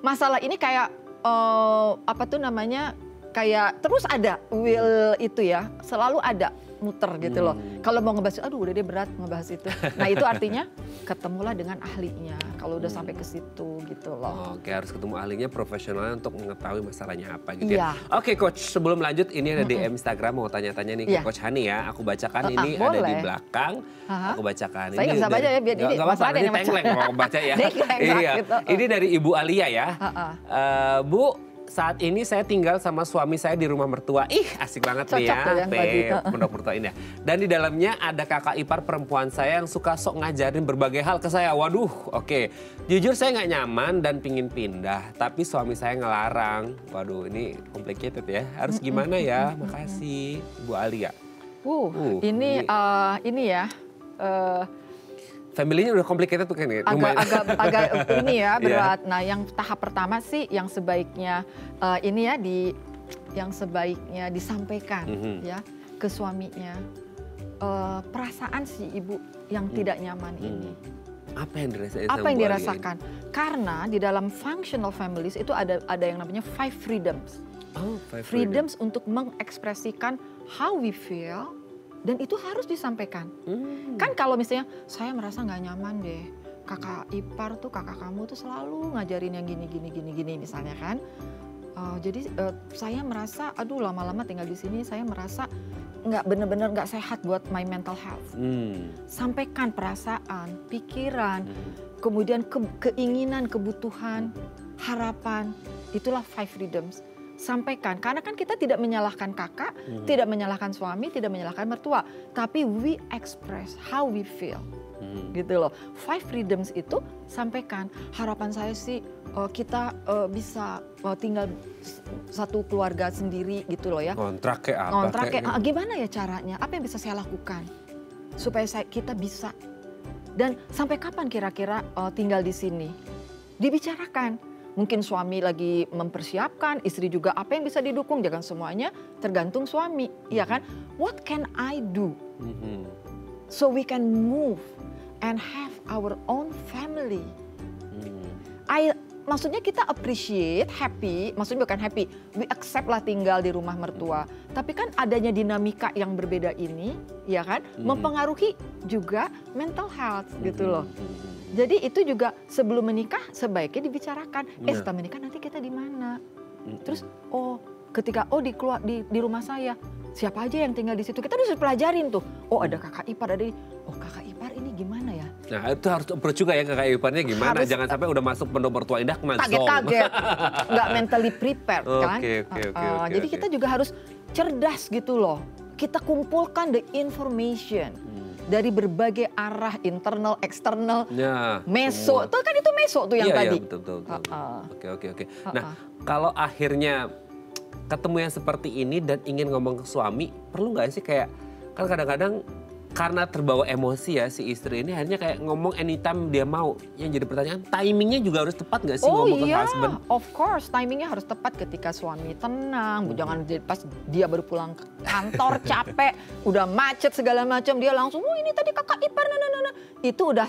masalah ini kayak apa tuh namanya, kayak terus ada will itu ya, selalu ada muter gitu loh. Kalau mau ngebahas, aduh udah deh berat ngebahas itu. Nah itu artinya ketemulah dengan ahlinya kalau udah sampai ke situ gitu loh. Oke, harus ketemu ahlinya, profesionalnya untuk mengetahui masalahnya apa gitu ya. Oke Coach, sebelum lanjut ini ada DM Instagram mau tanya-tanya nih ke Coach Hani ya. Aku bacakan ini ada di belakang. Aku bacakan. Saya nggak bisa baca ya biar ini masalah ini tengkleng mau baca ya. Iya. Ini dari Ibu Alia ya. Bu, saat ini saya tinggal sama suami saya di rumah mertua. Ih, asik banget nih ya. Pondok mertua ini ya. Dan di dalamnya ada kakak ipar perempuan saya yang suka sok ngajarin berbagai hal ke saya. Waduh, oke. Jujur saya nggak nyaman dan pingin pindah. Tapi suami saya ngelarang. Waduh, ini complicated ya. Harus gimana ya? Makasih, Ibu Alia. Ini ya. Family-nya udah complicated tuh kan ya? Agak ini ya berat. Nah yang tahap pertama sih yang sebaiknya ini ya yang sebaiknya disampaikan ya ke suaminya. Perasaan si ibu yang tidak nyaman ini. Apa yang dirasakan? Apa yang dirasakan? Karena di dalam functional families itu ada yang namanya 5 freedoms. Freedoms untuk mengekspresikan how we feel. Dan itu harus disampaikan. Kan kalau misalnya saya merasa nggak nyaman deh, kakak ipar tuh, kakak kamu tuh selalu ngajarin yang gini misalnya kan. Jadi saya merasa, aduh lama-lama tinggal di sini saya merasa nggak bener-bener nggak sehat buat my mental health. Sampaikan perasaan, pikiran, kemudian keinginan, kebutuhan, harapan, itulah 5 freedoms. Sampaikan, karena kan kita tidak menyalahkan kakak, tidak menyalahkan suami, tidak menyalahkan mertua, tapi we express how we feel, gitu loh. 5 freedoms itu sampaikan. Harapan saya sih kita bisa tinggal satu keluarga sendiri gitu loh ya. Kontrak kayak apa? Kontrak kayak gimana ya caranya? Apa yang bisa saya lakukan supaya kita bisa? Dan sampai kapan kira-kira tinggal di sini? Dibicarakan. Mungkin suami lagi mempersiapkan, istri juga apa yang bisa didukung, jangan semuanya tergantung suami, iya kan? What can I do so we can move and have our own family? Maksudnya kita appreciate, happy, maksudnya bukan happy, we accept lah tinggal di rumah mertua. Tapi kan adanya dinamika yang berbeda ini, ya kan, mempengaruhi juga mental health gitu loh. Jadi itu juga sebelum menikah sebaiknya dibicarakan. Setelah menikah nanti kita di mana? Terus ketika di rumah saya siapa aja yang tinggal di situ? Kita harus pelajarin tuh. Ada kakak ipar, kakak ipar ini gimana ya? Nah itu harus approach juga ya kakak iparnya gimana? Jangan sampai udah masuk pondok mertua indah kemana? Kaget-kaget, nggak mentally prepared kan? Jadi kita juga harus cerdas gitu loh. Kita kumpulkan the information. Dari berbagai arah, internal, eksternal, meso. Tuh kan itu meso tuh yang tadi. Iya, betul. Oke. Nah, kalau akhirnya ketemu yang seperti ini dan ingin ngomong ke suami, perlu nggak sih kayak, kan kadang-kadang karena terbawa emosi ya si istri ini akhirnya kayak ngomong anytime dia mau. Yang jadi pertanyaan, timingnya juga harus tepat nggak sih ngomong ke husband? Of course, timingnya harus tepat ketika suami tenang. Jangan pas dia baru pulang ke kantor capek, udah macet segala macam, dia langsung, ini tadi kakak ipar, itu udah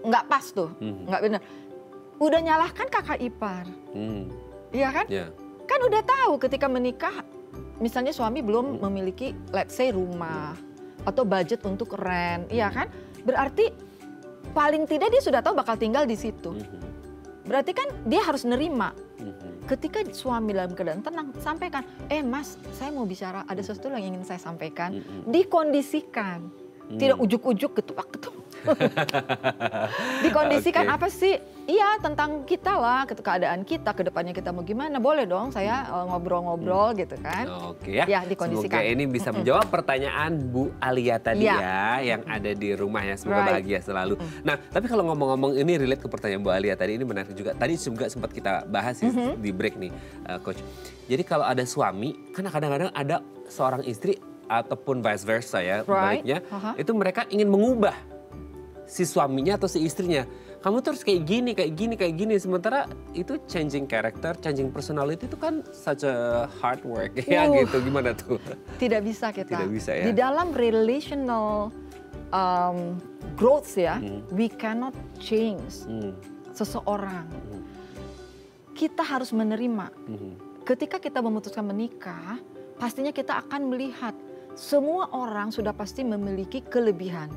nggak pas tuh, nggak benar. Udah nyalahkan kakak ipar, iya kan? Kan udah tahu ketika menikah, misalnya suami belum memiliki, let's say rumah. Atau budget untuk rent, iya kan? Berarti paling tidak dia sudah tahu bakal tinggal di situ. Berarti kan dia harus nerima. Ketika suami dalam keadaan tenang, sampaikan, mas saya mau bicara, ada sesuatu yang ingin saya sampaikan. Dikondisikan, tidak ujuk-ujuk ketuak-ketuak. Dikondisikan apa sih? Iya, tentang kita lah, keadaan kita, kedepannya kita mau gimana. Boleh dong saya ngobrol-ngobrol gitu kan. Oke ya, dikondisikan. Semoga ini bisa menjawab pertanyaan Bu Alia tadi ya, yang ada di rumah ya. Semoga bahagia selalu. Nah, tapi kalau ngomong-ngomong ini relate ke pertanyaan Bu Alia tadi, ini menarik juga. Tadi juga sempat kita bahas di break nih, Coach. Jadi kalau ada suami, kan kadang-kadang ada seorang istri ataupun vice versa ya, baiknya, itu mereka ingin mengubah si suaminya atau si istrinya. Kamu terus kayak gini, kayak gini, kayak gini. Sementara itu changing character, changing personality itu kan such a hard work ya gitu. Gimana tuh? Tidak bisa kita. Tidak bisa ya. Di dalam relational growth ya, we cannot change seseorang. Kita harus menerima. Ketika kita memutuskan menikah, pastinya kita akan melihat semua orang sudah pasti memiliki kelebihan.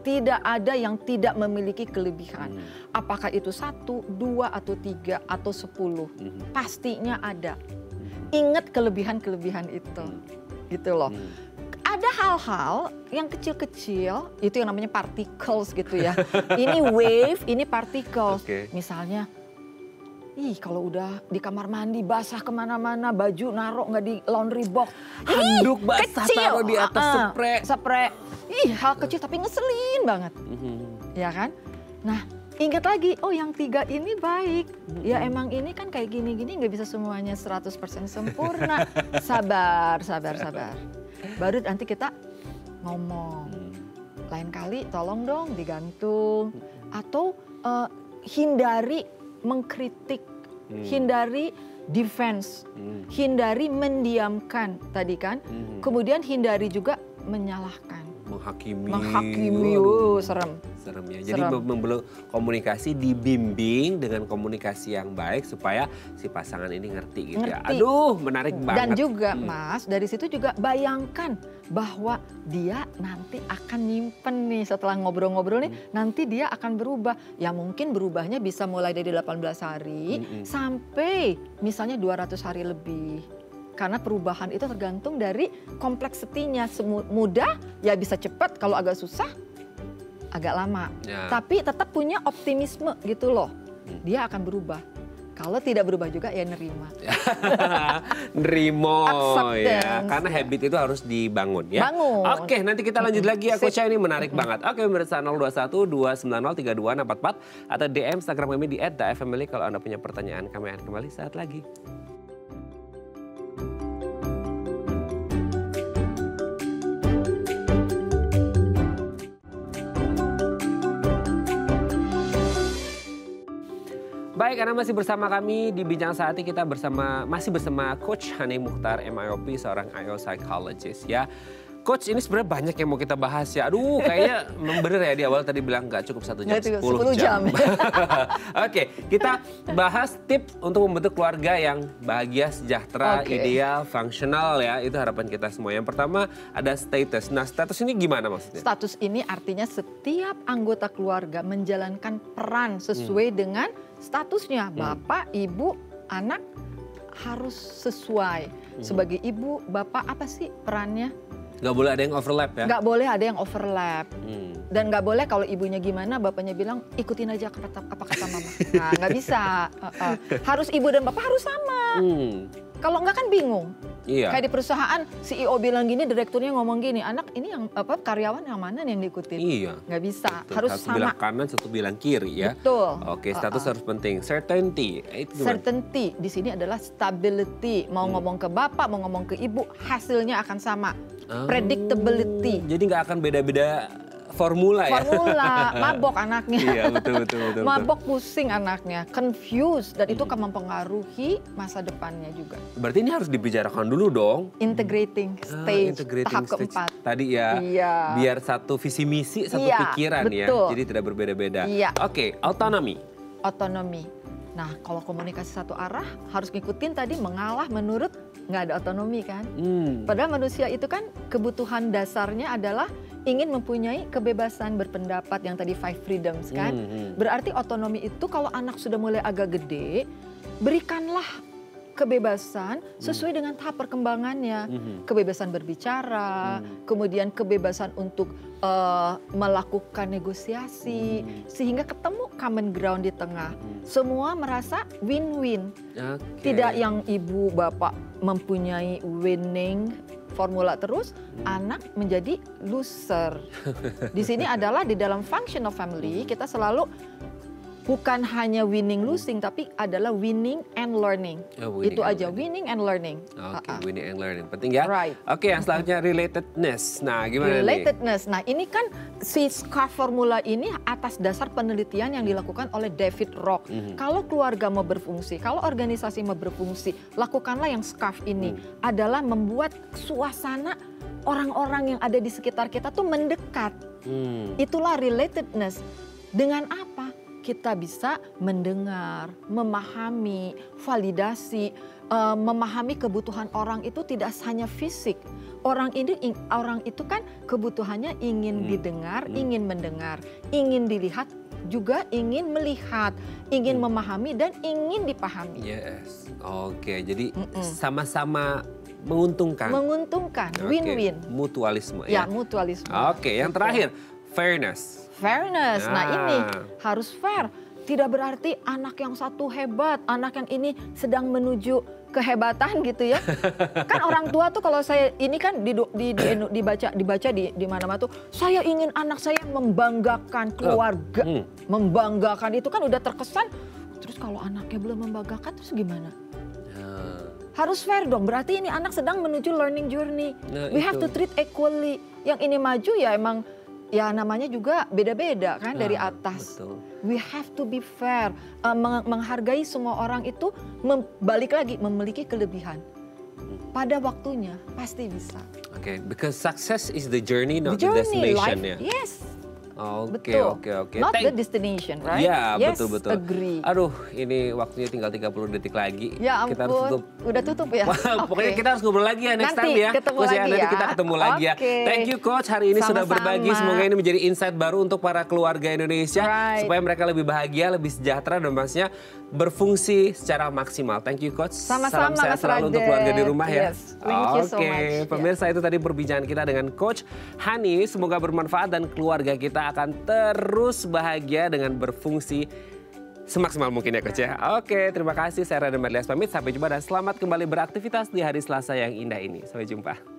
Tidak ada yang tidak memiliki kelebihan. Apakah itu 1, 2, atau 3, atau 10. Pastinya ada. Ingat kelebihan-kelebihan itu. Gitu loh. Ada hal-hal yang kecil-kecil, itu yang namanya particles gitu ya. Ini wave, ini particles. Misalnya, kalau udah di kamar mandi basah kemana-mana, baju naruh nggak di laundry box. Handuk basah taruh di atas spray. Hal kecil tapi ngeselin banget. Ya kan? Nah, ingat lagi, yang 3 ini baik. Ya emang ini kan kayak gini-gini nggak bisa semuanya 100% sempurna. Sabar. Baru nanti kita ngomong. Lain kali tolong dong digantung. Atau hindari mengkritik, hindari defense, hindari mendiamkan tadi kan, kemudian hindari juga menyalahkan, menghakimi, serem. Ya. Jadi komunikasi dibimbing dengan komunikasi yang baik supaya si pasangan ini ngerti gitu ya. Aduh, menarik banget. Dan juga Mas, dari situ juga bayangkan bahwa dia nanti akan nyimpen nih setelah ngobrol-ngobrol nih, nanti dia akan berubah. Ya mungkin berubahnya bisa mulai dari 18 hari sampai misalnya 200 hari lebih. Karena perubahan itu tergantung dari kompleksitinya. Mudah ya bisa cepat, kalau agak susah agak lama. Tapi tetap punya optimisme gitu loh. Dia akan berubah. Kalau tidak berubah juga ya nerima. Nerimo ya. Karena habit itu harus dibangun ya. Oke, nanti kita lanjut lagi ya Coach, ini menarik banget. Oke, pemirsa 021 290 3244 atau DM Instagram kami di @thefamily kalau Anda punya pertanyaan. Kami akan kembali saat lagi. Baik, Anda masih bersama kami di Bincang Saat ini. Kita masih bersama Coach Hani Mukhtar, MIOP, seorang IO psychologist ya. Coach, ini sebenarnya banyak yang mau kita bahas ya. Aduh, kayaknya bener ya di awal tadi bilang nggak cukup 1 jam, 10 jam. Oke, kita bahas tips untuk membentuk keluarga yang bahagia, sejahtera, ideal, fungsional ya. Itu harapan kita semua. Yang pertama ada status. Nah, status ini gimana maksudnya? Status ini artinya setiap anggota keluarga menjalankan peran sesuai dengan statusnya. Bapak, ibu, anak harus sesuai. Sebagai ibu, bapak apa sih perannya? Gak boleh ada yang overlap ya? Gak boleh ada yang overlap. Dan gak boleh kalau ibunya gimana, bapaknya bilang ikutin aja apa kata mama. Nah, gak bisa. Harus ibu dan bapak harus sama. Kalau enggak kan bingung. Kayak di perusahaan CEO bilang gini, direkturnya ngomong gini, anak ini yang karyawan yang mana nih yang diikutin? Nggak bisa. Harus sama. Bilang kanan, satu bilang kiri ya. Betul. Oke, status harus penting. Certainty. Certainty di sini adalah stability. Mau ngomong ke bapak, mau ngomong ke ibu, hasilnya akan sama. Predictability. Jadi nggak akan beda-beda formula ya? Mabok anaknya. Iya, betul. Mabok, pusing anaknya, confused, dan itu akan mempengaruhi masa depannya juga. Berarti ini harus dibicarakan dulu dong. Integrating stage, tahap keempat. Tadi ya, biar satu visi misi, satu pikiran ya, jadi tidak berbeda-beda. Oke, autonomi. Nah, kalau komunikasi satu arah harus ngikutin tadi mengalah menurut, nggak ada otonomi kan. Padahal manusia itu kan kebutuhan dasarnya adalah ingin mempunyai kebebasan berpendapat yang tadi 5 freedoms kan. Berarti otonomi itu kalau anak sudah mulai agak gede, berikanlah kebebasan sesuai dengan tahap perkembangannya. Kebebasan berbicara, kemudian kebebasan untuk melakukan negosiasi, sehingga ketemu common ground di tengah. Semua merasa win-win. Tidak yang ibu bapak mempunyai winning formula terus, anak menjadi loser. Di sini adalah di dalam function of family, kita selalu bukan hanya winning losing, tapi adalah winning and learning. Itu aja, winning and learning. Winning and learning, penting ya. Right. Oke, yang selanjutnya relatedness. Nah, gimana relatedness. nih? Nah, ini kan si SCARF formula ini atas dasar penelitian yang dilakukan oleh David Rock. Kalau keluarga mau berfungsi, kalau organisasi mau berfungsi, lakukanlah yang SCARF ini. Adalah membuat suasana orang-orang yang ada di sekitar kita tuh mendekat. Itulah relatedness. Dengan apa? Kita bisa mendengar, memahami, validasi, memahami kebutuhan orang itu tidak hanya fisik. Orang itu kan kebutuhannya ingin didengar, ingin mendengar, ingin dilihat, juga ingin melihat, ingin memahami dan ingin dipahami. Yes, oke. Jadi sama-sama menguntungkan. Menguntungkan, win-win. Mutualisme ya. Ya, mutualisme. Oke, yang terakhir, fairness. Fairness. Nah, ini harus fair. Tidak berarti anak yang satu hebat, anak yang ini sedang menuju kehebatan gitu ya. Kan orang tua tuh kalau saya ini kan dibaca di mana-mana tuh, saya ingin anak saya membanggakan keluarga. Membanggakan itu kan udah terkesan. Terus kalau anaknya belum membanggakan terus gimana? Harus fair dong, berarti ini anak sedang menuju learning journey. We have to treat equally. Yang ini maju ya emang ya namanya juga beda-beda kan dari atas. Betul. We have to be fair, menghargai semua orang itu balik lagi memiliki kelebihan. Pada waktunya pasti bisa. Oke, because success is the journey, not the destination life, ya. Yes. Oke. Not the destination, right? Ya, yes, betul. Agree. Aduh, ini waktunya tinggal 30 detik lagi. Ya ampun, kita harus tutup. Udah tutup ya? Pokoknya kita harus ngobrol lagi ya next nanti time ya. Ketemu Coach, lagi nanti ya. kita ketemu lagi ya. Thank you Coach, hari ini sudah berbagi. Semoga ini menjadi insight baru untuk para keluarga Indonesia. Supaya mereka lebih bahagia, lebih sejahtera dan pastinya berfungsi secara maksimal. Thank you Coach. Sama-sama, Salam sehat selalu untuk keluarga di rumah ya. Yes, thank you so much. Pemirsa, itu tadi perbincangan kita dengan Coach Hani. Semoga bermanfaat dan keluarga kita akan terus bahagia dengan berfungsi semaksimal mungkin ya Coach ya. Oke, terima kasih. Saya Raden Marlias pamit. Sampai jumpa dan selamat kembali beraktivitas di hari Selasa yang indah ini. Sampai jumpa.